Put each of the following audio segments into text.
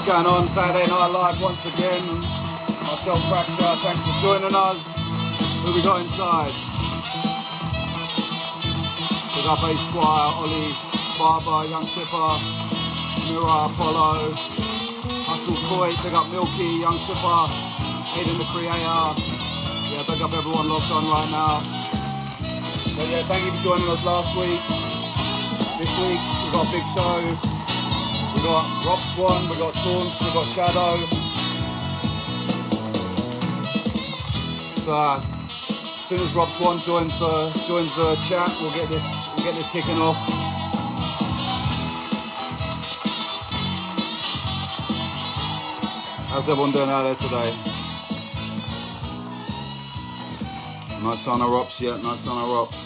going on? Saturday Night Live once again. Myself, Fraksha, thanks for joining us. Who we got inside? Big up A Squire, Ollie, Barber, Young Tipper, Mira, Apollo, Hustle Coy, big up Milky, Young Tipper, Aiden the Creator. Yeah, big up everyone locked on right now. So yeah, thank you for joining us last week. This week we've got a big show. We got Rob Swan, we got Tornts, we got Shadow. So as soon as Rob Swan joins the chat, we'll get this kicking off. How's everyone doing out there today? Nice sun of Rops, yeah, nice sun of Rops.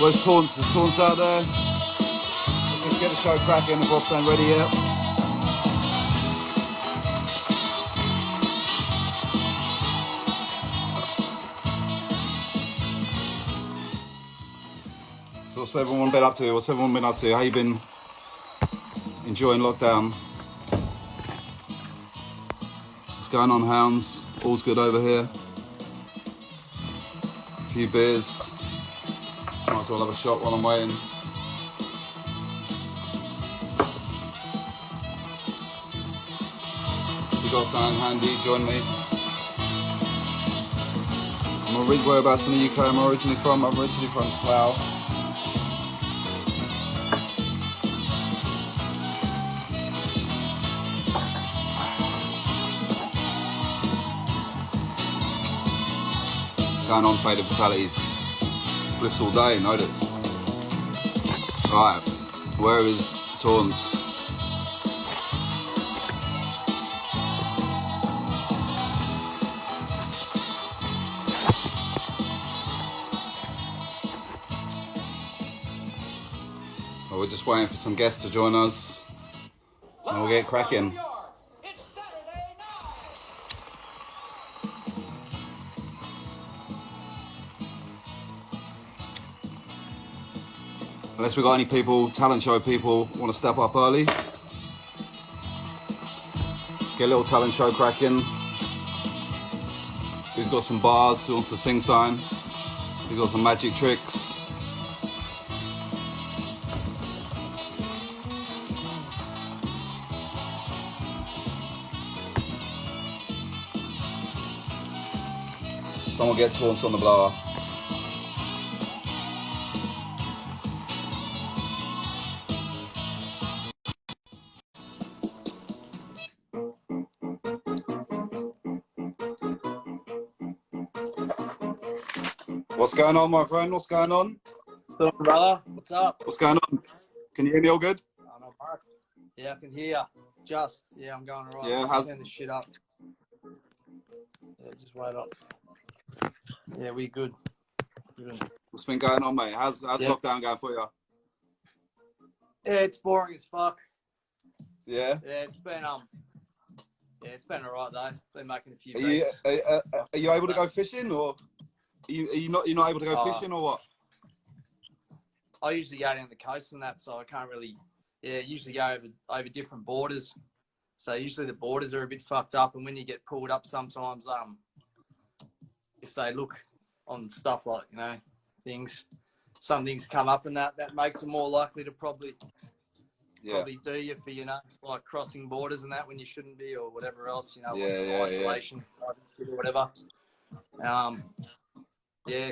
Where's Tornts? There's Tornts out there. Let's just get the show cracking if Rob's ain't ready yet. So what's everyone been up to? What's everyone been up to? How you been enjoying lockdown? What's going on, hounds? All's good over here. A few beers. Might as well have a shot while I'm waiting. If you got something handy, join me. I'm originally whereabouts in the UK. I'm originally from Slough. What's going on, Faded Fatalities? Spliffs all day, notice. Right, where is Tornts? Well, we're just waiting for some guests to join us and we'll get cracking. Unless we got any people, talent show people, want to step up early. Get a little talent show cracking. Who's got some bars, who wants to sing sign? Who's got some magic tricks? Someone get Tornts on the blower. What's going on, my friend? What's going on? Hello, brother. What's up? What's going on? Can you hear me all good? Yeah, I can hear you. I'm going all right. Yeah, how's this shit up? Yeah, just wait up. Yeah, we good. What's been going on, mate? How's lockdown going for you? Yeah, it's boring as fuck. Yeah. Yeah, it's been alright though. Been making a few beats. Are you able to go fishing, or are you not able to go fishing, or what? I usually go down the coast and that, so I can't really. Yeah, usually go over different borders. So usually the borders are a bit fucked up, and when you get pulled up, sometimes if they look on stuff like some things come up, and that makes them more likely to probably do you for like crossing borders and that when you shouldn't be, or whatever else, isolation or whatever.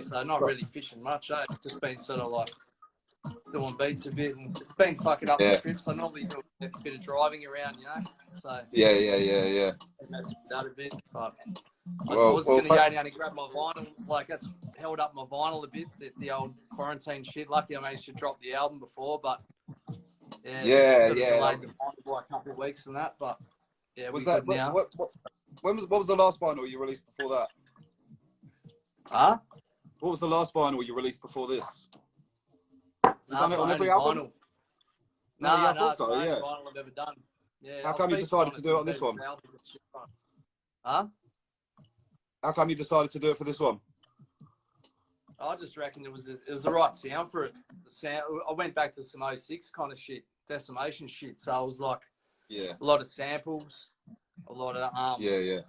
So not really fishing much. Just been sort of like doing beats a bit, and it's been fucking up the trips. I normally do a bit of driving around, So Yeah. And that's that a bit, but I was going to go down and grab my vinyl. Like that's held up my vinyl a bit. The old quarantine shit. Lucky I managed to drop the album before, but delayed the vinyl by a couple of weeks and that. But yeah, was that now. What was the last vinyl you released before that? Huh? What was the last vinyl you released before this? You've done it on every album? No, I thought so, yeah. Vinyl I've ever done. Yeah. How come you decided to do it on this one? Huh? How come you decided to do it for this one? I just reckon it was the right sound for it. The sound. I went back to some '06 kind of shit, decimation shit. So it was like Yeah. a lot of samples, a lot of Yeah. Yeah,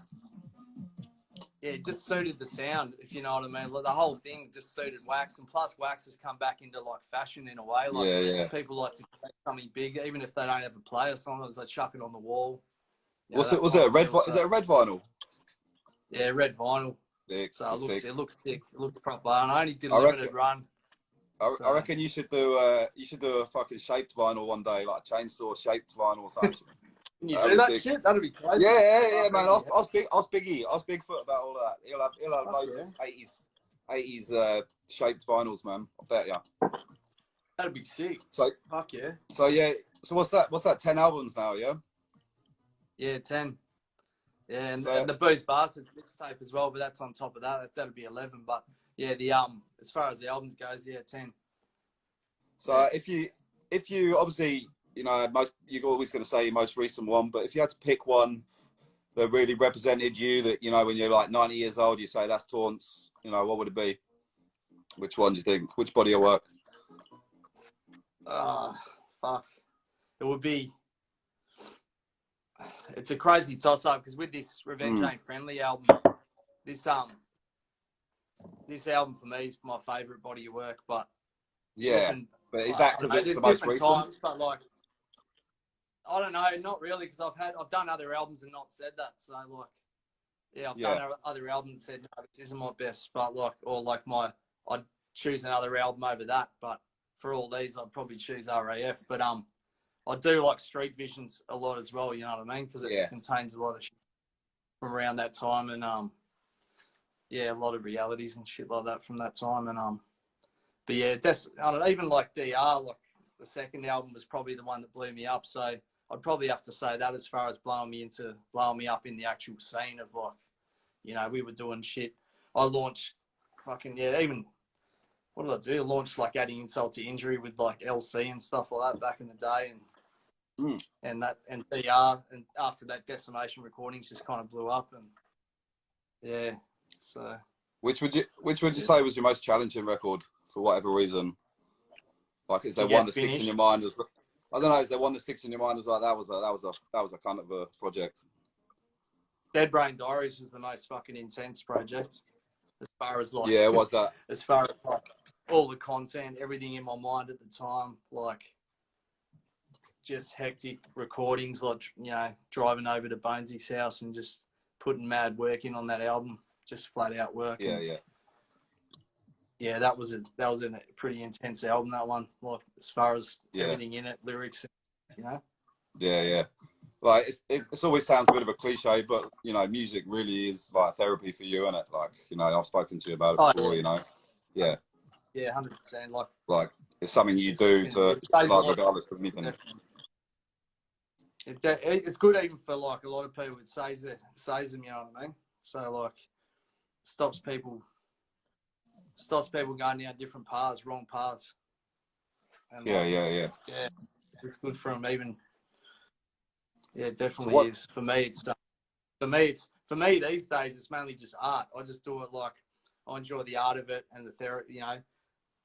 it just suited the sound, if you know what I mean. Like, the whole thing just suited Wax, and plus Wax has come back into like fashion in a way. Like Yeah. people like to create something big, even if they don't have a player. Sometimes they chuck it on the wall. You know, Was it a red? Is it a red vinyl? Yeah, red vinyl. Sick, So it looks sick. It looks sick. It looks proper. And I only did a limited run. I reckon you should do a fucking shaped vinyl one day, like a chainsaw shaped vinyl or something. Can you do that shit? That'd be crazy. Yeah, man. I was Bigfoot about all that. He'll have loads of 80s shaped vinyls, man. I bet ya. That'd be sick. So fuck yeah. So yeah. So what's that? 10 albums now, yeah? Yeah, 10. Yeah, and the Booze Bastards mixtape as well, but that's on top of that. That'd be 11. But yeah, the as far as the albums goes, yeah, 10. So yeah. if you obviously, you know, you're always going to say your most recent one, but if you had to pick one that really represented you, that, you know, when you're like 90 years old, you say that's Tornts, you know, what would it be? Which one do you think? Which body of work? Fuck. It would be. It's a crazy toss up because with this Revenge Ain't Friendly album, this album for me is my favourite body of work. But yeah, but is that because it's the most recent? Times, but like, I don't know, not really, because I've done other albums and not said that. So like, yeah, I've done other albums and said no, this isn't my best, but like, or like I'd choose another album over that. But for all these, I'd probably choose RAF. But I do like Street Visions a lot as well, you know what I mean? Because it contains a lot of shit from around that time, and a lot of realities and shit like that from that time, and but yeah, I don't know, even like DR, like the second album was probably the one that blew me up. So I'd probably have to say that as far as blowing me up in the actual scene of, like, you know, we were doing shit. I launched even. What did I do? I launched like Adding Insult to Injury with like LC and stuff like that back in the day, and DR, and after that Decimation Recordings just kind of blew up, and yeah. So which would you say was your most challenging record for whatever reason? Like, is there one that sticks in your mind? I don't know. Is there one that sticks in your mind as like that was a kind of a project? Dead Brain Diaries was the most fucking intense project. As far as like, yeah, what's that? As far as like all the content, everything in my mind at the time, like just hectic recordings, like, you know, driving over to Bonesy's house and just putting mad work in on that album, just flat out work. Yeah, and, yeah, that was a pretty intense album, that one. Like, as far as everything in it, lyrics, you know. Yeah. Like, it always sounds a bit of a cliche, but, you know, music really is like therapy for you, isn't it? Like, you know, I've spoken to you about it before, you know. Yeah. Yeah, 100%. Like it's something you do to like, regardless of anything. It's good even for like a lot of people. It saves them, you know what I mean? So like, stops people going down different paths, wrong paths. And yeah. Yeah, it's good for them even. Yeah, it definitely is. For me, these days, it's mainly just art. I just do it like, I enjoy the art of it and the therapy, you know.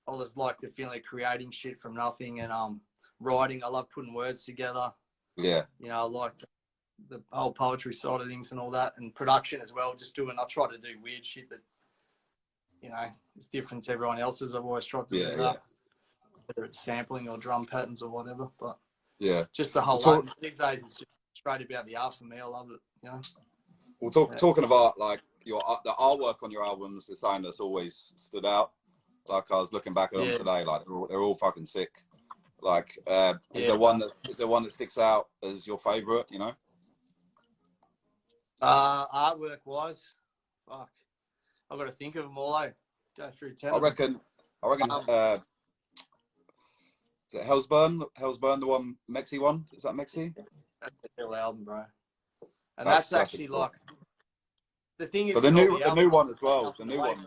I just like the feeling of creating shit from nothing, and writing. I love putting words together. Yeah. You know, I like the whole poetry side of things and all that, and production as well. I try to do weird shit that, you know, is different to everyone else's. I've always tried to do that, whether it's sampling or drum patterns or whatever. But just the whole art. These days, it's just straight about the art for me. I love it, you know. Well, talking of art, like the artwork on your albums is something that's always stood out. Like, I was looking back at them today, like they're all fucking sick. Like, is there one that sticks out as your favorite? You know, artwork wise, fuck, I've got to think of them all. Go through 10. I reckon. Is it Hellsburn, the one Mexi one? Is that Mexi? That's a real album, bro. And that's actually like, the thing is, but the new one as well. The new one.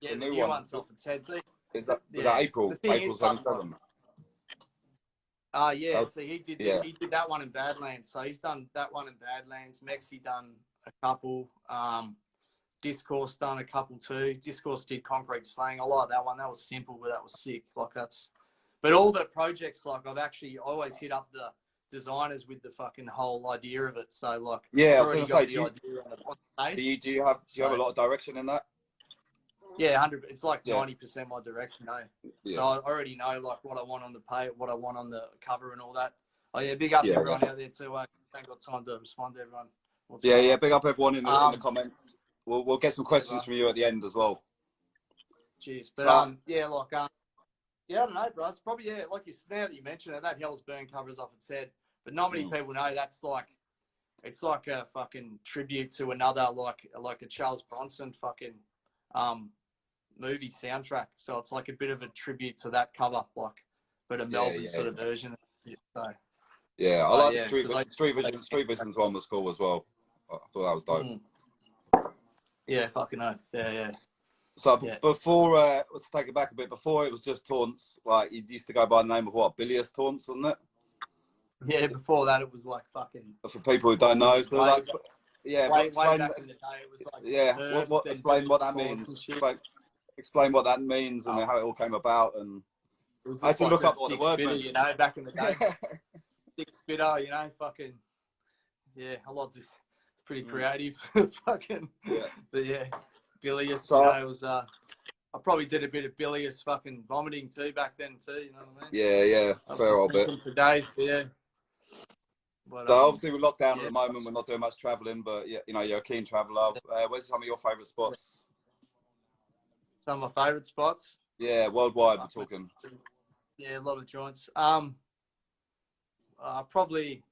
Yeah, the new one's off its head. See, was that April 77? Yeah. So he did that one in Badlands. So he's done that one in Badlands. Mexi done a couple. Discourse done a couple too. Discourse did Concrete Slang. I like that one. That was simple, but that was sick. Like that's. But all the projects, like I've actually always hit up the designers with the fucking whole idea of it. So like, yeah, I've I already was got going to say, the idea on the page. do you have a lot of direction in that? Yeah, 100. It's like Yeah. 90% my direction, Yeah. So I already know like what I want on the page, what I want on the cover, and all that. Oh yeah, big up Yeah, everyone out there too. I ain't got time to respond to everyone. What's Yeah, going yeah. on? Big up everyone in the comments. We'll get some questions bro. from you at the end as well. Cheers. But So- yeah, like yeah, I don't know, bro. It's probably like now that you mention it, that Hell's Burn cover is off its head, but not many people know that's like. It's like a fucking tribute to another like a Charles Bronson fucking movie soundtrack. So it's like a bit of a tribute to that cover, like, but a Melbourne sort of version. So yeah, I like the Street Visions one was cool as well. I thought that was dope. Yeah, fucking oath. Yeah. So before, let's take it back a bit. Before it was just Tornts. Like you used to go by the name of what? Bilious Tornts, wasn't it? Yeah, before that it was like fucking. For people who don't know, so like, yeah, way back in the day, it was like explain what that means. Explain what that means and how it all came about. And I had to look up what the word meant. You know, back in the day, six spitter. You know, fucking a lot of pretty creative, fucking. Yeah. But yeah, bilious. So, it was. I probably did a bit of bilious fucking vomiting too back then too. You know what I mean? Yeah, fair old bit. For days, yeah. But, so obviously we're locked down at the moment. We're not doing much travelling, but yeah, you know, you're a keen traveller. Where's some of your favourite spots? Some of my favourite spots. Yeah, worldwide we're talking. Yeah, a lot of joints. Probably.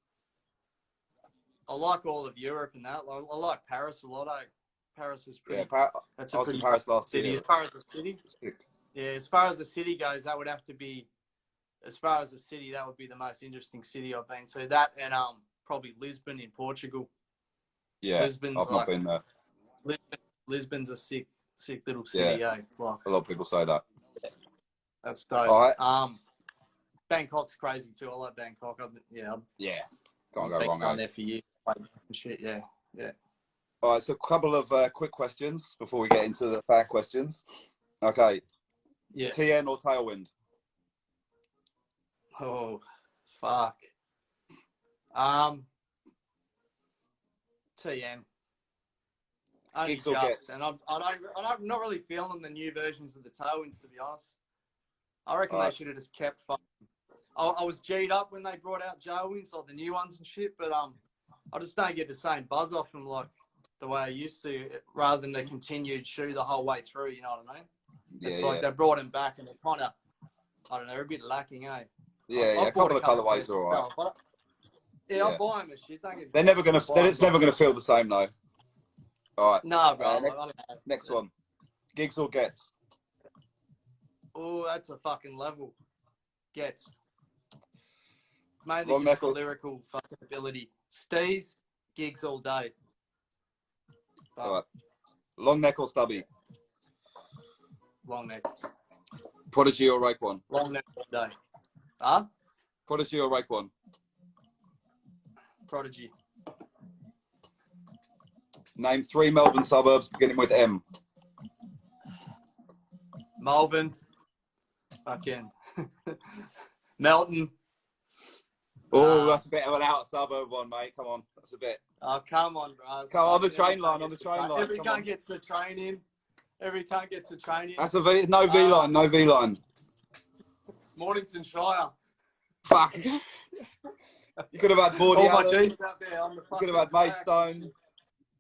I like all of Europe and that. I like Paris a lot. Paris is pretty. Yeah, that's I was in Paris last city. year. As far as the city. Yeah, as far as the city goes, that would have to be. As far as the city, that would be the most interesting city I've been to. That and probably Lisbon in Portugal. Yeah, Lisbon's I've not been there. Lisbon's a sick little city. Yeah. Like, a lot of people say that. Yeah. That's dope. All right. Bangkok's crazy too. I like Bangkok. Can't go wrong. Gone there for years. Shit. Yeah. All right, so a couple of quick questions before we get into the fair questions. Okay. Yeah. TN or Tailwind? Oh, fuck. TN. Gigs or gets? And I'm not really feeling the new versions of the Tailwinds, to be honest. I reckon they should have just kept fucking. I was G'd up when they brought out Tailwinds, like the new ones and shit, but I just don't get the same buzz off them like the way I used to, rather than the continued shoe the whole way through, you know what I mean? It's like they brought him back and they're kind of, I don't know, they're a bit lacking, eh? Yeah, a couple of colourways are all right. I'll buy them and shit. They're never going to, it's never going to feel the same though. All right. No, bro. I don't know. Next one. Gigs or gets? Oh, that's a fucking level. Gets. Mainly just for lyrical fucking ability. Steez, gigs all day. All right. Long neck or stubby? Long neck. Prodigy or Raekwon? Long neck all day. Huh? Prodigy or Raekwon? Prodigy. Name 3 Melbourne suburbs beginning with M. Malvern. Fucking. Melton. Oh, that's a bit of an out suburb one, mate. Come on. That's a bit. Oh, come on, bro. Come on the train line, on the train line. Every cunt gets the train in. Every cunt gets the train in. That's a V, no V line, no V line. Mornington Shire. Fuck. You could have had Bordy. All my G's out there. You could have had Maidstone.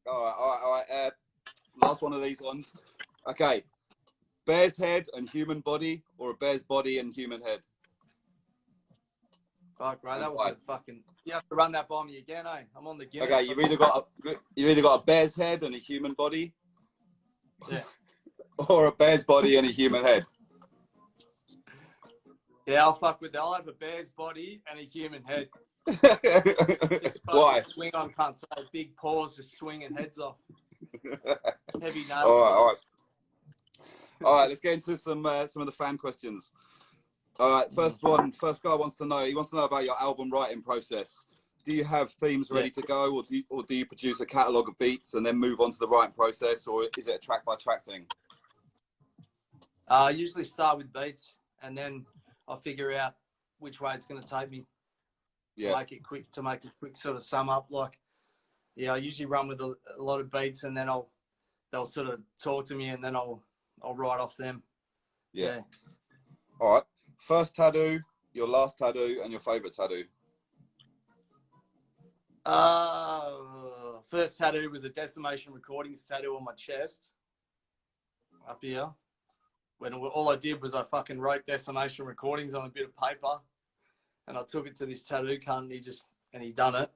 All right. Last one of these ones. Okay. Bear's head and human body, or a bear's body and human head? Fuck, bro. That was a fucking. You have to run that by me again, eh? I'm on the Guinness. Okay, you've either got a bear's head and a human body. Yeah. Or a bear's body and a human head. Yeah, I'll fuck with that. I'll have a bear's body and a human head. Why? Swing on cunts. So big paws just swinging heads off. Heavy nails. All right. Let's get into some of the fan questions. All right, first guy wants to know. He wants to know about your album writing process. you have themes ready to go, or do you produce a catalogue of beats and then move on to the writing process, or is it a track by track thing? I usually start with beats, and then I'll figure out which way it's going to take me. Yeah. Make it quick sort of sum up. Like, yeah, I usually run with a lot of beats, and then they'll sort of talk to me, and then I'll write off them. Yeah. All right. First tattoo, your last tattoo, and your favourite tattoo. First tattoo was a Decimation Recordings tattoo on my chest, up here. When all I did was I fucking wrote Decimation Recordings on a bit of paper, and I took it to this tattoo cunt, and he done it.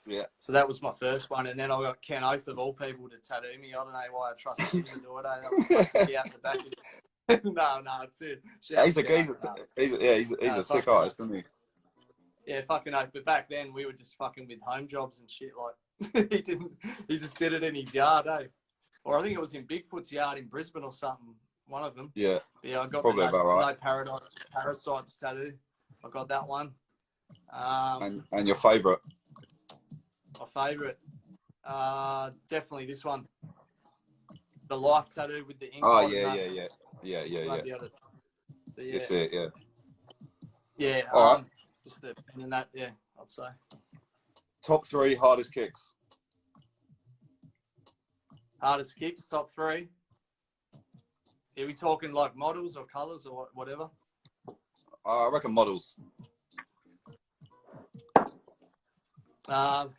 Yeah. So that was my first one, and then I got Ken Oath of all people to tattoo me. I don't know why I trusted him to do it. That was supposed to be out the back. No, it's it. He's a sick artist, isn't he? Yeah, fucking oath. But back then we were just fucking with home jobs and shit. Like he just did it in his yard, eh? Or I think it was in Bigfoot's yard in Brisbane or something. One of them. Yeah. Yeah, I got probably the about right. No Parasites tattoo. I got that one. And your favourite? My favourite, definitely this one. The life tattoo with the ink. Oh yeah. That's it, yeah. Yeah. All right. Just the pen and that, yeah, I'd say. Top 3 hardest kicks. Hardest kicks, top 3. Are we talking like models or colours or whatever? I reckon models. For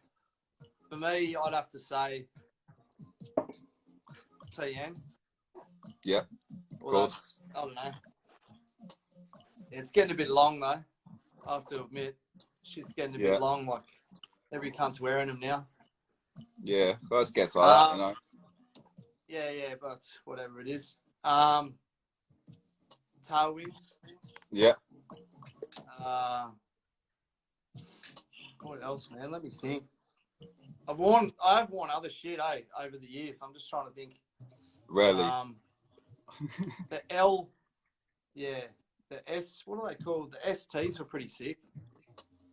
me, I'd have to say TN. Yeah, of course. I don't know. It's getting a bit long though. I have to admit, shit's getting a bit long. Like every cunt's wearing them now. Yeah, first guess like that, you know. Yeah, but whatever it is. Tailwinds. Yeah. What else, man? Let me think. I've worn other shit, over the years. I'm just trying to think. Really? The L, the S. What are they called? The STs were pretty sick.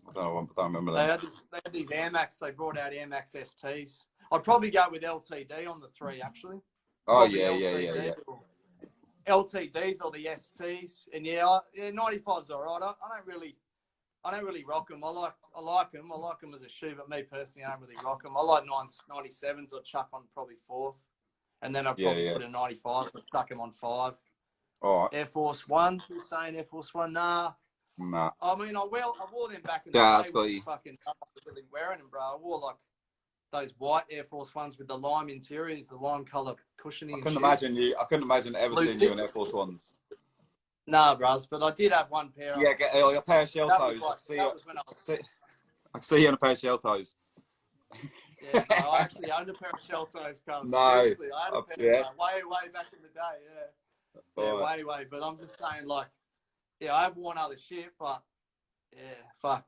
I don't remember They that. had these Air Max. They brought out Air Max STs. I'd probably go with LTD on the 3 actually. Oh Probably yeah. LTDs or the STs, and 95's all right. I don't really rock them. I like them. I like them as a shoe, but me personally, I don't really rock them. I like 97s. I'd chuck on probably 4th, and then I'd probably put a 95. I'd chuck them on 5. All right. Air Force One. You're saying Air Force One? Nah. I mean, I wore them back in the day. When fucking I was really wearing them, bro. I wore like those white Air Force Ones with the lime interiors, the lime colour cushioning. I couldn't imagine ever seeing you in Air Force Ones. Nah, bros, but I did have one pair. Yeah, get a pair of shell toes. I can see you on a pair of shell toes. Yeah, no, I actually owned a pair of shell toes, cuz. No. Seriously, I had a pair way back in the day, yeah. Yeah, way. But I'm just saying, like, I've worn other shit, but fuck,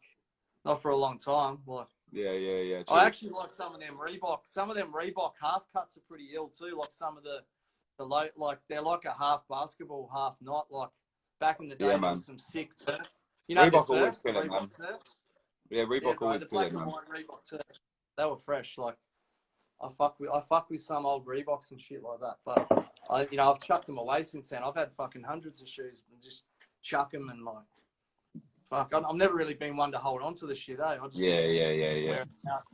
not for a long time. Like, yeah. I actually like some of them Reebok. Some of them Reebok half cuts are pretty ill too. Like some of the like they're like a half basketball, half not. Like back in the day, there was some sick turf. You know, Reebok the turf, always killing, man. Turf? Yeah, Reebok always the black killing, and man. white Reebok turf. They were fresh. Like I fuck with some old Reeboks and shit like that. But I've chucked them away since then. I've had fucking hundreds of shoes and just chuck them and like. Fuck, I've never really been one to hold on to the shit, I just yeah. That's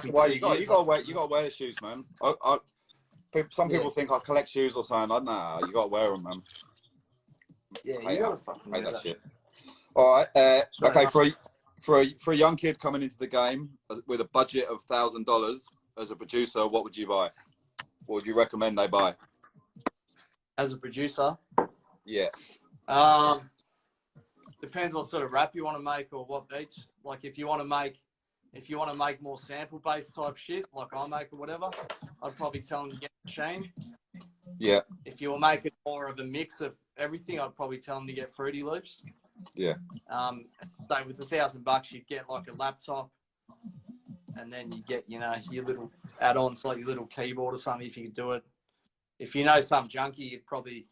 why you gotta wear the shoes, man. Some people think I collect shoes or something. Nah, you gotta wear them, man. Yeah, you gotta fucking wear that shit. All right. Okay, for a young kid coming into the game with a budget of $1,000 as a producer, what would you buy? What would you recommend they buy? As a producer? Yeah. Depends what sort of rap you want to make or what beats. Like if you want to make more sample based type shit, like I make or whatever, I'd probably tell them to get Machine. Yeah. If you were making more of a mix of everything, I'd probably tell them to get Fruity Loops. Yeah. So with $1,000, you'd get like a laptop, and then you get your little add-ons like your little keyboard or something if you could do it. If you know some junkie, you'd probably.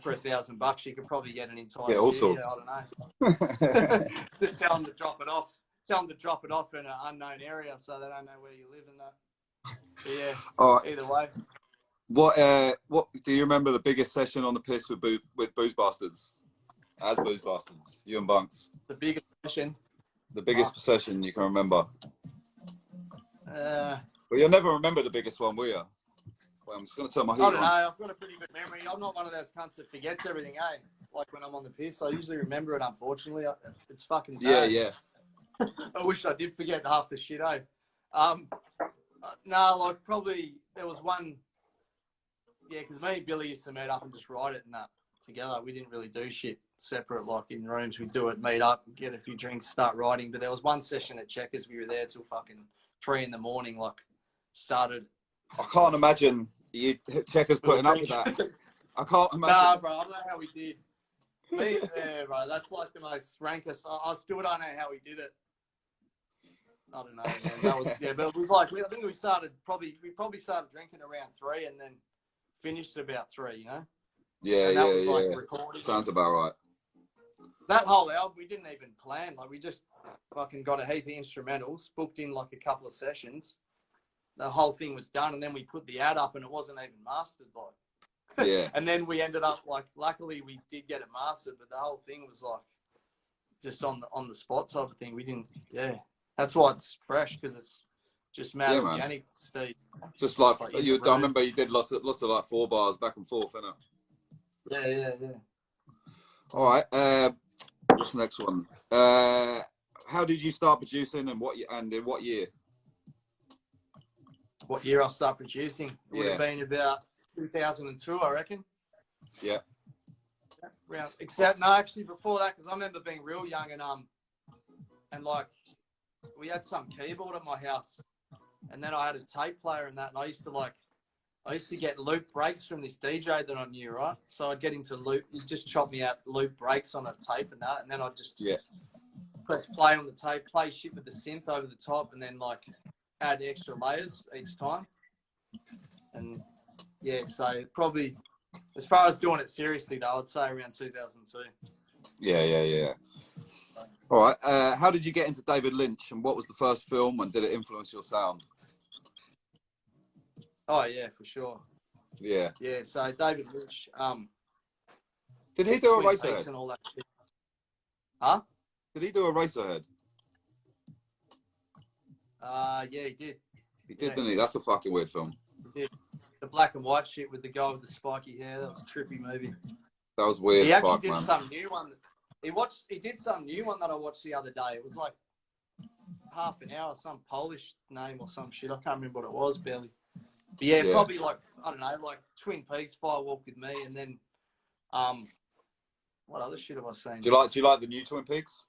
For $1,000, you could probably get an entire studio. Also. I don't know. Just tell them to drop it off tell them to drop it off in an unknown area so they don't know where you live and that. But yeah, All right. either way. What do you remember the biggest session on the piss with Booze Bastards? As Booze Bastards, you and Bunks. The biggest session. The biggest session you can remember. Well, you'll never remember the biggest one, will you? Well, I'm just going to turn my heat I don't on. know. I've got a pretty good memory. I'm not one of those cunts that forgets everything, eh? Like when I'm on the piss, I usually remember it, unfortunately. It's fucking bad. Yeah. I wish I did forget half the shit, eh? No, like probably there was one. Yeah, because me and Billy used to meet up and just write it and that together. We didn't really do shit separate, like in rooms. We'd do it, meet up, get a few drinks, start writing. But there was one session at Checkers. We were there till fucking 3 a.m, like started. I can't imagine you Checkers putting up with that. I can't imagine. Nah, bro, I don't know how we did. Yeah, bro, that's like the most rankest. I still don't know how we did it. I don't know, man. That was but it was like I think we probably started drinking around 3 and then finished at about 3. You know. Yeah, and that was yeah. like recording. Sounds about right. That whole album we didn't even plan. Like we just fucking got a heap of instrumentals, booked in like a couple of sessions. The whole thing was done, and then we put the ad up, and it wasn't even mastered. Like, yeah. And then we ended up like, luckily we did get it mastered, but the whole thing was like just on the spot type of thing. We didn't. Yeah, that's why it's fresh because it's just mad organic, Steve. Just like you. I remember you did lots of like 4 bars back and forth, innit? Yeah. All right. What's the next one? How did you start producing, and in what year? What year I started producing? It would have been about 2002, I reckon. Yeah. Except no, actually before that, because I remember being real young and like we had some keyboard at my house, and then I had a tape player and that, and I used to get loop breaks from this DJ that I knew, right? So I'd get into loop, he'd just chop me out loop breaks on a tape and that, and then I'd just press play on the tape, play shit with the synth over the top, and then like add extra layers each time. And yeah, so probably as far as doing it seriously though, I'd say around 2002. Yeah. All right. How did you get into David Lynch, and what was the first film, and did it influence your sound? Oh yeah, for sure. Yeah. Yeah. So David Lynch. Did he do a Eraserhead? And all that shit. Huh? Did he do a Eraserhead? Yeah, he did. He did, didn't he? That's a fucking weird film. He did. The black and white shit with the guy with the spiky hair. That was a trippy movie. That was weird. He actually did some new one. He did some new one that I watched the other day. It was like half an hour, some Polish name or some shit. I can't remember what it was, barely. But yeah, probably like, I don't know, like Twin Peaks, Firewalk with Me, and then what other shit have I seen? Do you like the new Twin Peaks?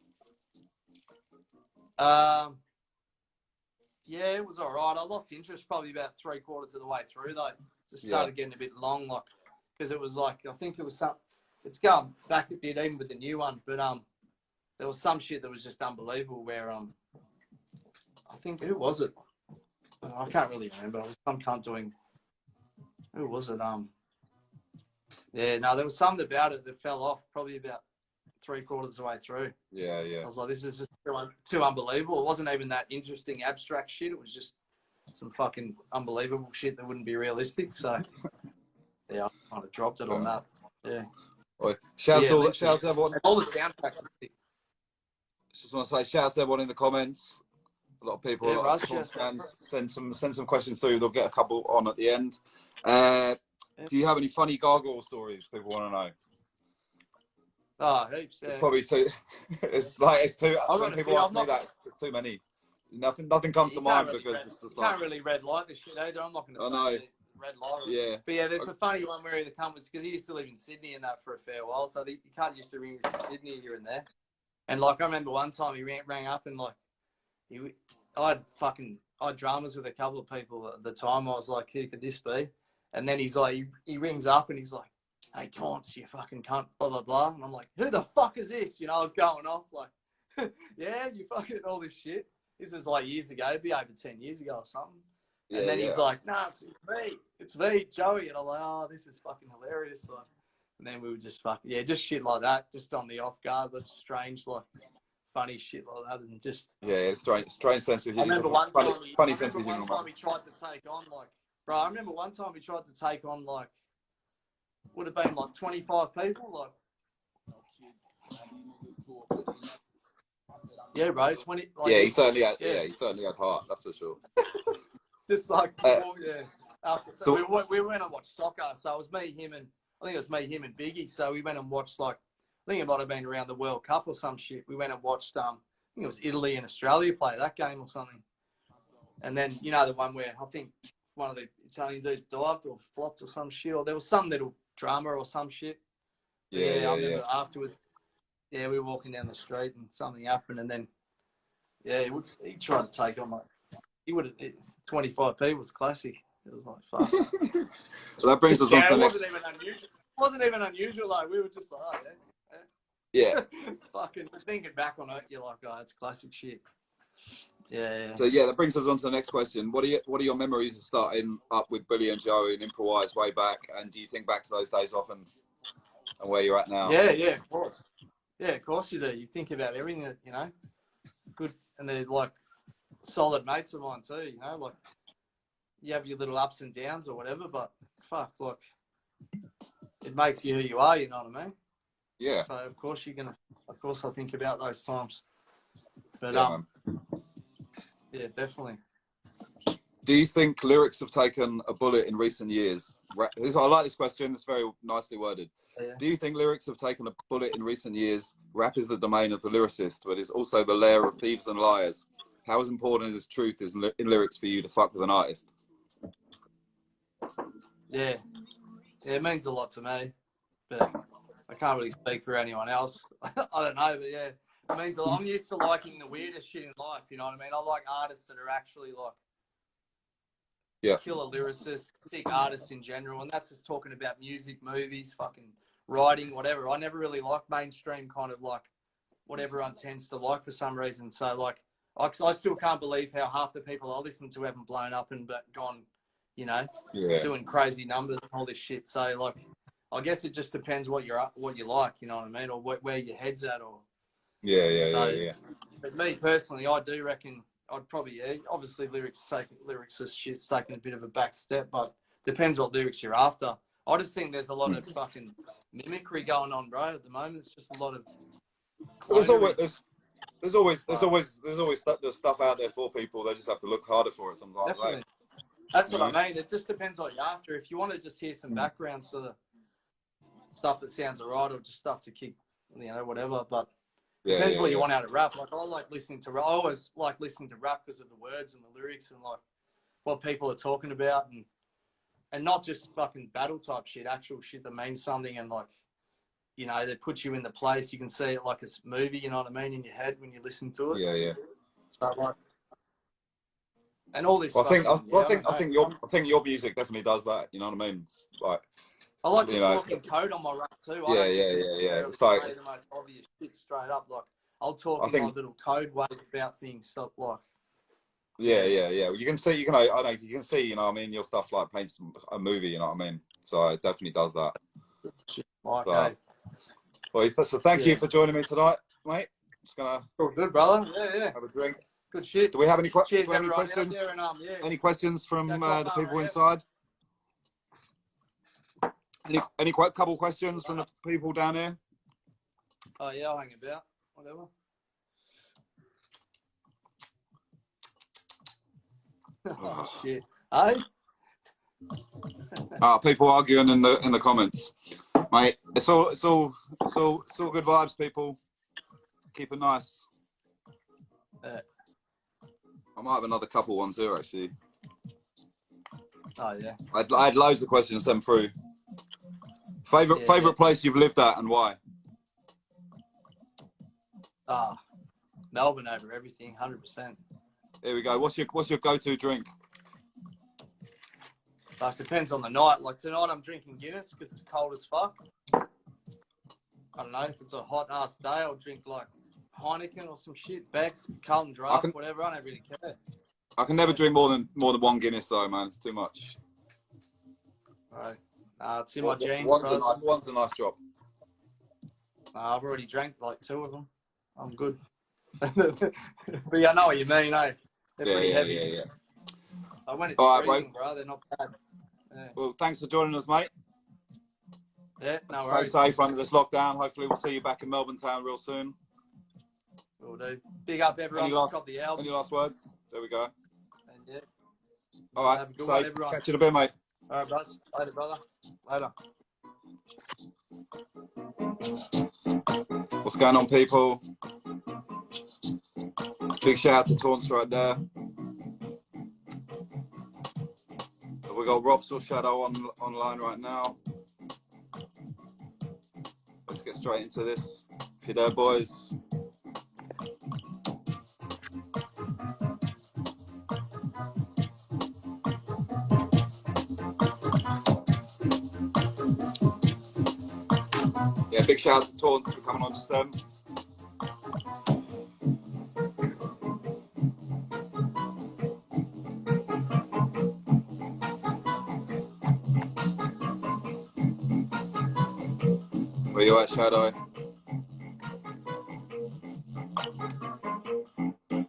Yeah, it was all right. I lost interest probably about 3/4 of the way through though. It just started getting a bit long, like because it was like I think it was some. It's going back a bit even with the new one, but there was some shit that was just unbelievable. Where I think who was it? I can't really remember. It was some cunt doing. Who was it? Yeah, no, there was something about it that fell off probably about 3/4 of the way through. Yeah. I was like, this is just too unbelievable. It wasn't even that interesting abstract shit. It was just some fucking unbelievable shit that wouldn't be realistic. So, yeah, I kind of dropped it on that. Yeah. Right. Shouts to everyone. And all the soundtracks. Just want to say shouts to everyone in the comments. A lot of people, Yeah, a lot of fans, send some questions through. They'll get a couple on at the end. Do you have any funny gargoyle stories people want to know? Oh, heaps. It's probably too. It's too. When people ask me that, it's too many. Nothing comes to mind because it's just like. Can't really red light this shit either. I'm not going to say red light. Yeah. But yeah, there's a funny one where the cunt was because he used to live in Sydney and that for a fair while, so the cunt used to ring from Sydney here and there. And like I remember one time he rang up and like I had dramas with a couple of people at the time. I was like, who could this be? And then he's like, he rings up and he's like, hey, Tornts, you fucking cunt, blah, blah, blah. And I'm like, who the fuck is this? You know, I was going off like, yeah, you fucking all this shit. This is like years ago, it'd be over 10 years ago or something. Yeah, and then he's like, nah, it's me, Joey. And I'm like, oh, this is fucking hilarious. Like, and then we were just just shit like that, just on the off guard. That's strange, like funny shit like that, and just. Yeah, strange sense of I humor. remember one Funny, time. funny I sense of remember humor. one time he tried to take on like, bro. I remember one time he tried to take on like, would have been like 25 people, like. Yeah, bro. 20. Like, Yeah, he certainly had. yeah. Yeah, he certainly had heart. That's for sure. Just like, yeah. After, so we went and watched soccer. So it was me, him, and I think it was me, him, and Biggie. So we went and watched like, I think it might have been around the World Cup or some shit. We went and watched, I think it was Italy and Australia play that game or something. And then you know the one where I think one of the Italian dudes dived or flopped or some shit, or there was some little drama or some shit. I remember afterwards. Yeah, we were walking down the street and something happened, and then he tried to take on like. He would have 25 people was classic. It was like fuck. So that brings us on to the next. It wasn't even unusual. Like we were just like, oh, yeah. Fucking thinking back on it, you're like, oh, it's classic shit. Yeah. So yeah, that brings us on to the next question. What are your memories of starting up with Billy and Joey and Improvise way back? And do you think back to those days often and where you're at now? Yeah, of course. Yeah, of course you do. You think about everything that good, and they're like solid mates of mine too, like you have your little ups and downs or whatever, but fuck, look, it makes you who you are, you know what I mean? Yeah. So of course I think about those times. But yeah, definitely. Do you think lyrics have taken a bullet in recent years? I like this question, it's very nicely worded. Yeah. Do you think lyrics have taken a bullet in recent years? Rap is the domain of the lyricist, but is also the lair of thieves and liars. How as important as truth is in lyrics for you to fuck with an artist? Yeah, it means a lot to me, but I can't really speak for anyone else. I don't know, but yeah, it means a lot. I'm used to liking the weirdest shit in life, you know what I mean? I like artists that are actually like killer lyricists, sick artists in general, and that's just talking about music, movies, fucking writing, whatever. I never really liked mainstream kind of like what everyone tends to like for some reason. So like, I still can't believe how half the people I listen to haven't blown up and gone, doing crazy numbers and all this shit. So like, I guess it just depends what you like, you know what I mean, or where your head's at, or yeah. But me personally, I do reckon I'd probably obviously lyrics is shit's taking a bit of a back step, but depends what lyrics you're after. I just think there's a lot of fucking mimicry going on, bro. At the moment, it's just a lot of. There's always stuff out there for people. They just have to look harder for it sometimes. Definitely. That's what I mean. It just depends what you're after. If you want to just hear some background sort of stuff that sounds alright, or just stuff to kick, whatever. But depends what you want out of rap. Like I like listening to rap. I always like listening to rap because of the words and the lyrics and like what people are talking about, and not just fucking battle type shit. Actual shit that means something, and like. They put you in the place. You can see it like a movie, you know what I mean, in your head when you listen to it. Yeah. So like, and all this. Well, I think your music definitely does that. You know what I mean? It's like I like the talking code on my rap too. Yeah. It's like the most obvious shit straight up. Like I'll talk in my little code ways about things. Stuff like. Yeah. You can see. You can see. You know what I mean? Your stuff like paints a movie. You know what I mean? So it definitely does that. Well, so thank you for joining me tonight, mate. Just gonna. Good, brother. Yeah. Have a drink. Good shit. Do we have any questions? And, Any questions from the people inside? Any couple questions from the people down here? Oh yeah, I'll hang about. Whatever. Oh shit. Hey. People arguing in the comments, mate. It's all good vibes, people. Keep it nice. I might have another couple ones here actually. Oh yeah. I had loads of questions sent through. Favorite place you've lived at and why? Melbourne over everything, 100%. Here we go. What's your go-to drink? It depends on the night. Like tonight, I'm drinking Guinness because it's cold as fuck. I don't know, if it's a hot ass day, I'll drink like Heineken or some shit, Beck's, Carlton Draft, whatever. I don't really care. I can never drink more than one Guinness though, man. It's too much. Right. It's in my jeans. One's a nice job. I've already drank like 2 of them. I'm good. But yeah, I know what you mean, eh? They're pretty heavy. Yeah. Like when it's All right, freezing, bro, they're not bad. Yeah, Well, thanks for joining us, mate. yeah, no Stay worries. safe under this lockdown. Hopefully, we'll see you back in Melbourne town real soon. Will do. Big up everyone that's got the album. Any last words? There we go. And yeah. All right, Have a good one, safe. everyone. Catch you in a bit, mate. All right, brothers. Later, brother. Later. What's going on, people? Big shout out to Tornts right there. We got Robs or Shadow online right now. Let's get straight into this. If you're there, boys. Yeah, big shout out to Tornts for coming on just then. Where you at, Shadow?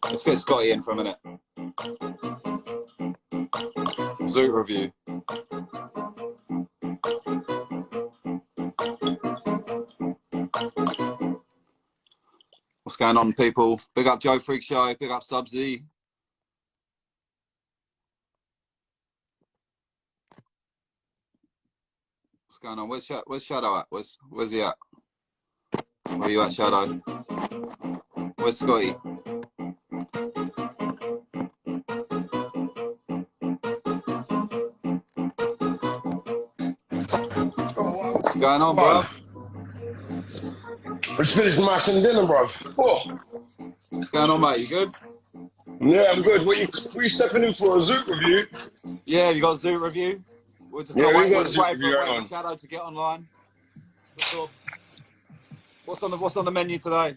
Let's get Scotty in for a minute. Zoot review. What's going on, people? Big up Joe Fraksha, big up Subsy. What's going on? Where's Shadow at? Where's he at? Where you at, Shadow? Where's Scotty? What's going on, bro? I just finished mashing dinner, bro. Oh. What's going on, mate? You good? Yeah, I'm good. What you stepping in for a Zoot review? Yeah, you got a Zoot review? We're just Yeah, we got a wait Zoot review for on. Shadow to get online. What's on the menu today?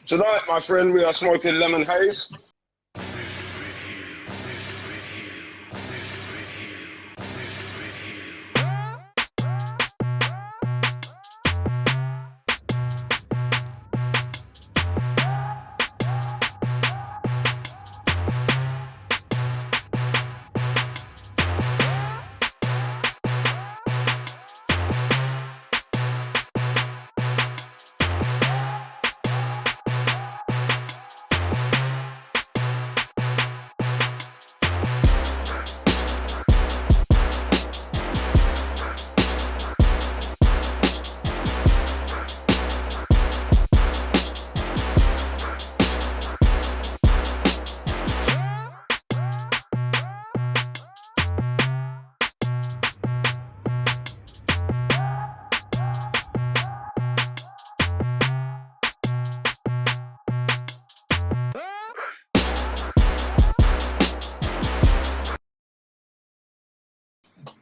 Tonight, my friend, we are smoking lemon haze.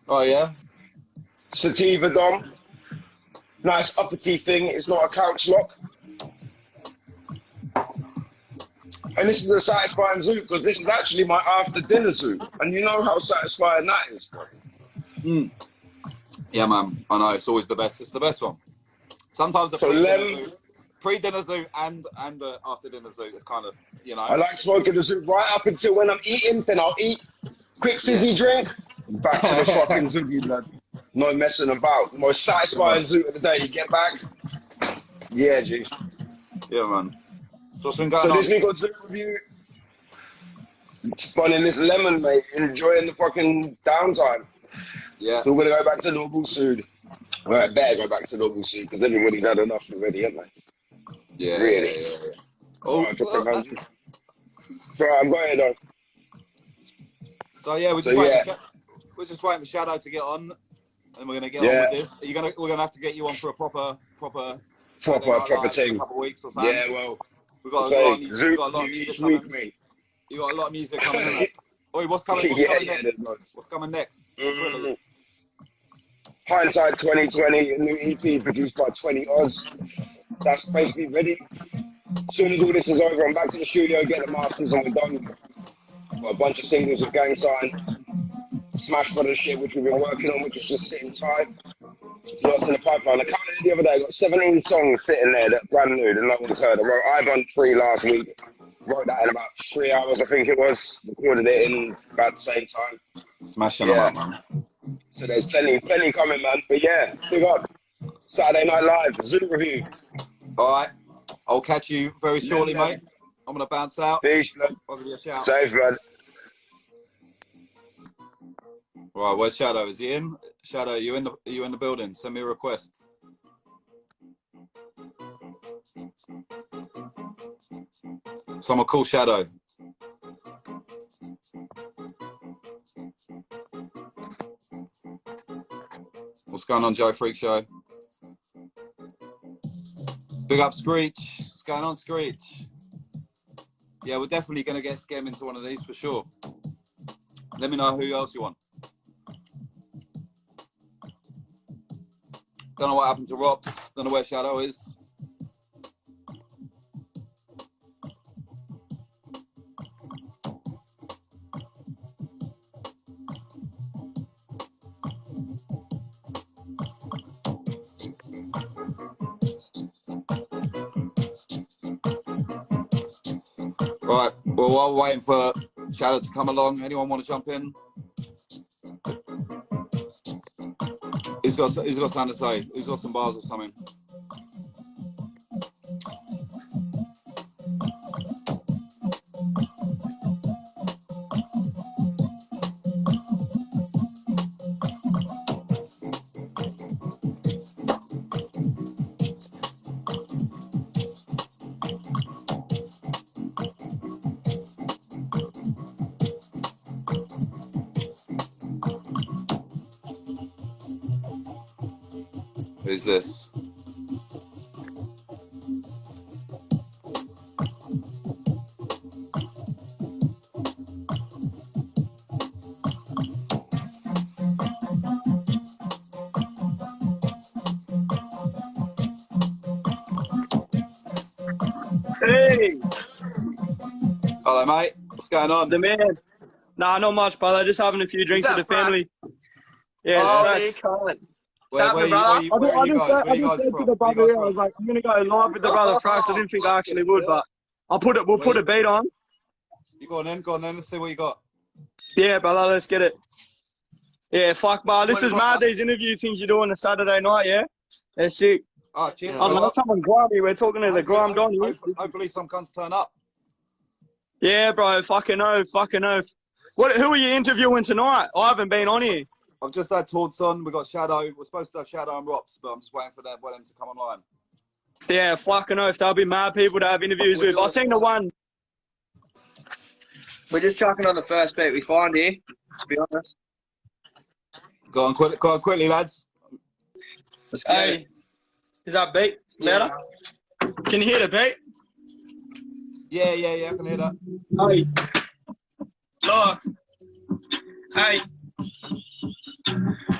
Oh, yeah? Sativa Dom. Nice uppity thing. It's not a couch lock. And this is a satisfying Zoot because this is actually my after dinner Zoot. And you know how satisfying that is. Mm. Yeah, man. I know. It's always the best. It's the best one. Sometimes the pre-dinner Zoot and the after dinner Zoot is kind of, you know. I like smoking the Zoot right up until when I'm eating, then I'll eat. Quick fizzy drink. Back to the fucking Zooty, blood. No messing about. Most satisfying Zoot of the day. You get back. Yeah, G. Yeah, man. So what's been going So on? this week on Zoot review, spawning this lemon, mate. Enjoying the fucking downtime. Yeah. So we're gonna go back to normal soon. Well, I better go back to normal soon because everybody's had enough already, haven't they? Yeah. Really? Yeah. Oh, Sorry, I'm going though. So yeah, we're just waiting for Shadow to get on, and we're gonna get on with this. We're gonna have to get you on for a proper thing. in a couple of weeks or something. Yeah, well, we've got a lot of music, each week, mate. You got a lot of music coming in. Oi, what's coming next? What's coming next? Hindsight 2020, a new EP produced by 20 Oz. That's basically ready. As soon as all this is over, I'm back to the studio, get the masters, and we're done. Got a bunch of singles with Gang Sign. Smash for the shit, which we've been working on, which is just sitting tight. Lots in the pipeline. I counted it the other day. I got 17 songs sitting there that brand new that no one's heard. I wrote I've 3 last week. Wrote that in about 3 hours, I think it was. Recorded it in about the same time. Smashing them up, man. So there's plenty coming, man. But yeah, big up. Saturday Night Live, Zoot review. All right. I'll catch you very shortly, mate. I'm going to bounce out. Peace, man. I'll give you a shout. Safe, man. Right, where's Shadow? Is he in? Shadow, are you in the building? Send me a request. Someone call Shadow. What's going on, Joe Freak Show? Big up Screech. What's going on, Screech? Yeah, we're definitely going to get Skem into one of these for sure. Let me know who else you want. Don't know what happened to Rops. Don't know where Shadow is. Right, well, while we're waiting for Shadow to come along, anyone want to jump in? He's got something to say. He's got some bars or something. Who's this? Hey! Hello, mate. What's going on? The man. Nah, not much, brother. Just having a few drinks with the family. Yeah, Oh, congrats. Where are you guys? Where are you guys said from? to the brother here, I was like, I'm gonna go live with the brother Fraksha. I didn't think I actually would, but we'll put a beat on. You go on then. Let's see what you got. Yeah, brother, let's get it. Yeah, fuck, bar. This is mad. These interview things you do on a Saturday night, yeah? They're sick. Oh, cheers. I'm not someone grimy. We're talking to the grime Donny. Hopefully some cunts turn up. Yeah, bro. Fucking oath. Who are you interviewing tonight? I haven't been on here. I've just had Tornts on. We've got Shadow. We're supposed to have Shadow and Rops, but I'm just waiting for them to come online. Yeah, fucking oath. There'll be mad people to have interviews with. I seen the one. We're just chucking on the first beat we find here, to be honest. Go on quickly, lads. Hey, is that beat louder? Can you hear the beat? Yeah, I can hear that. Hey, look. Hey.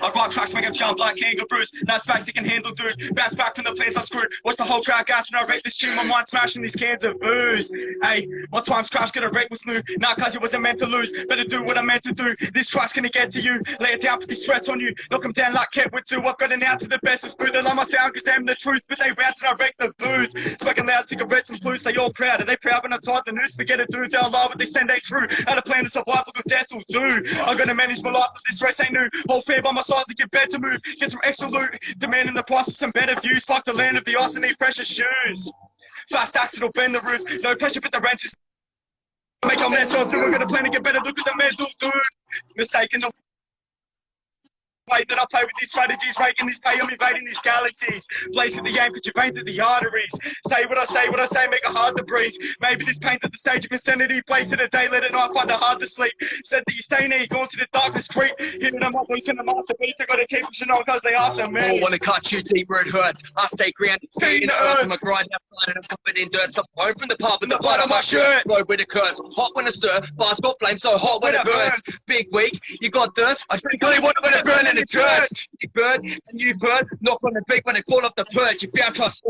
I rock tracks, make him jump like kangaroos. That's facts he can handle, dude. Bounce back from the planes I screwed. Watch the whole crowd gas when I rate this tune. My mind smashing these cans of booze. Hey, one time's crash, gonna rate was new. Not cause you wasn't meant to lose. Better do what I meant to do. This track's gonna get to you. Lay it down, put these threats on you. Knock them down like Kent with two. I've got an out to the best of smooth. They love my sound cause I'm the truth. But they bounce and I rake the booth. Smoking loud cigarettes and blues. They all proud. Are they proud when I tied the noose? Forget it, dude. They'll lie what they send they true. Had a plan to survive. Look what death will do. I'm gonna manage my life, but this race ain't new. Whole fair by my side to get better move. Get some extra loot, demanding the price of some better views. Fuck the land of the ice and need precious shoes. Fast axe, it'll bend the roof. No pressure, but the wrenches. Make our man so through. We're gonna plan to get better. Look at the mental dude. Mistaken the way that I play with these strategies, raking these pay, I'm invading these galaxies. Blazing the aim, cause you painted the arteries. Say what I say, make it hard to breathe. Maybe this painted the stage of insanity. Place it a day, let it night, find it hard to sleep. Said that you stay near, going to the darkness creep. Hitting them up, losing the masterpiece. I gotta keep pushing on cause they after me. I wanna cut you deep where it hurts. I stay grounded, feet in the earth. I'm a grind outside and I'm covered in dirt. Stop home from the pub and the blood on my shirt. Road with a curse, hot when it stir. Bars got flame so hot when it burns. Big week, you got thirst. I drink only water when it burning. the church. You bird and you bird, knock on the beat when they fall off the perch. You found trust,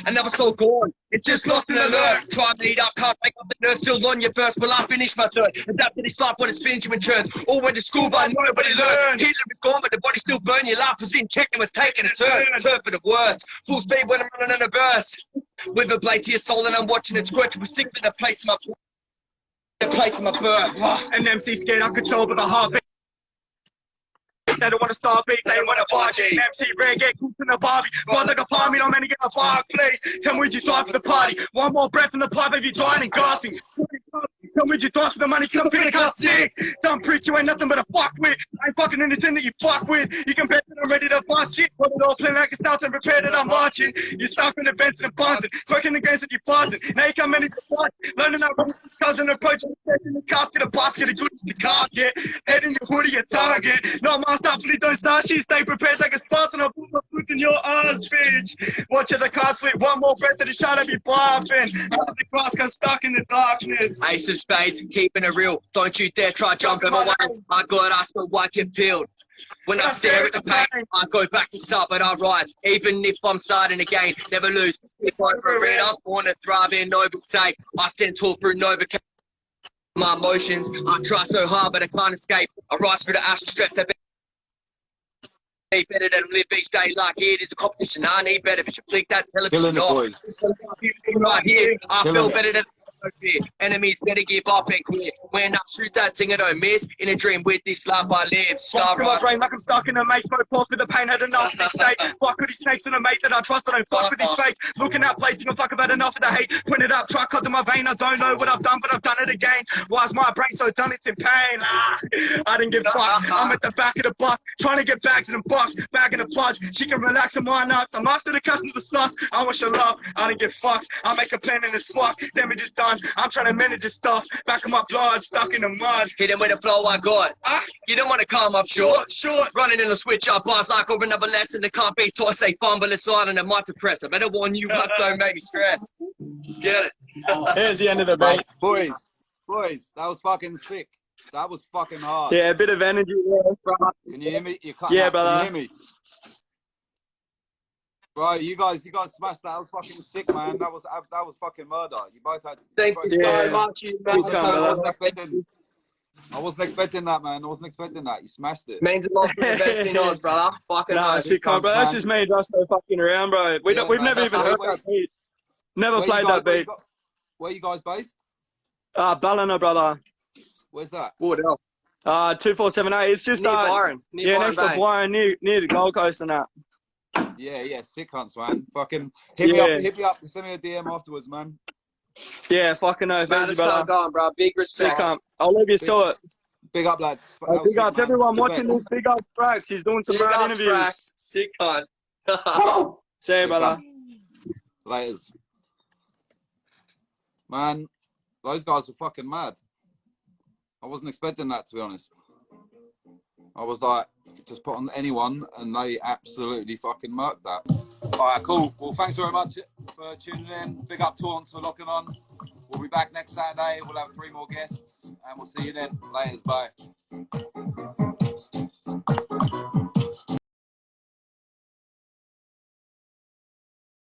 another soul gone. It's just lost in the lurk. Try and lead up, can't make up the nerve. Still on your first, well I finish my third. Adapt to this life when it spins you in churns. All went to school but nobody learned. Hitler is gone but the body still burn. Your life was in check and was taking a turn. Turn for the worst. Full speed when I'm running in a burst. With a blade to your soul and I'm watching it squirt. We're sick in the place of my birth. An MC scared I control but the heartbeat. They don't want to start beat, they want to barge in. MC Red get cooked in the Barbie. Run like a palm, don't many get a bark, please. Tell me would you die for the party? One more breath in the pipe, if you dying and gasping. Tell me would you die for the money? Cause I'm feeling cut sick. Some prick, you ain't nothing but a fuck with. I ain't fucking anything that you fuck with. You can bet that I'm ready to bust shit. Put it all playing like a stealth and prepare that I'm marching. You're stuck in the Benson and Bonson. Smoking the games that you're pausing. Now you come in and fight. Learning that wrong cousin approaching in the casket, a basket of goods in the casket. Head in your hoodie, your target. No, my stop, please don't start shit. Stay prepared like a Spartan. I'll put my foot in your ass, bitch. Watch the car slip. One more breath of the shot, I'll be barfing. The cross got stuck in the darkness. Ace of spades, keeping it real. Don't you dare try jumping my way. I got asked for why get peeled. When I stare at the pain, I go back to start, but I rise. Even if I'm starting again, never lose. If over it, I was born to thrive in noble safe. I stand tall through noble my emotions. I try so hard, but I can't escape. I rise through the ash and stress that better than live each day like it is a competition. I need better, but you flick that television off. Right here, I feel better than enemies better give up and quit. When I shoot that thing I don't miss. In a dream with this life I live. Scar my brain like I'm stuck in a maze. Smoke off with the pain, had enough of this state. Fuck with these snakes and a mate that I trust. I don't fuck with his face. Looking at place, don't fuck about enough of the hate. Point it up, try cut to my vein. I don't know what I've done, but I've done it again. Why is my brain so done? It's in pain. I didn't give fucks. I'm at the back of the bus, trying to get bags in the box, bag in the punch. She can relax on my nuts. I'm after the customer sucks. I want your love. I didn't give fucks. I make a plan in the spot. Damage is done. I'm trying to manage this stuff. Back of my blood, stuck in the mud. Hit him with a flow I got. You don't want to come up short. Running in the switch up bars like over another lesson that can't be taught. Say fumble aside and it might suppress. I better warn you up, don't make me stress. Let's get it. Here's the end of the beat. Boys, that was fucking sick. That was fucking hard. Yeah, a bit of energy there, brother. Can you hear me? Yeah, brother. Can you hear me? Right, you guys smashed that. That was fucking sick, man. That was fucking murder. You both had. Thank you so much. I wasn't expecting that, man. I wasn't expecting that. You smashed it. Means a lot for the best in Oz, brother. Fucking nah, sick, bro. That's just me and Justo fucking around, bro. We've never even heard that beat. Never played that beat. Where you guys based? Ballina, brother. Where's that? Wardell. 2478. It's just near Byron. Near next to Byron, near the Gold Coast and that. Yeah, sick hunts, man. Fucking hit me up. Send me a DM afterwards, man. Yeah, fucking no offense, brother. Going, bro. Big respect. Sick hunt. I'll leave you to it. Big up, lads. Big up to everyone watching this. Big up Frax. He's doing some brand interviews. Frax. Sick hunt. See you, brother. Laters. Man, those guys were fucking mad. I wasn't expecting that, to be honest. I was like, just put on anyone, and they absolutely fucking murked that. All right, cool. Well, thanks very much for tuning in. Big up Tornts for locking on. We'll be back next Saturday. We'll have 3 more guests, and we'll see you then. Laters, bye.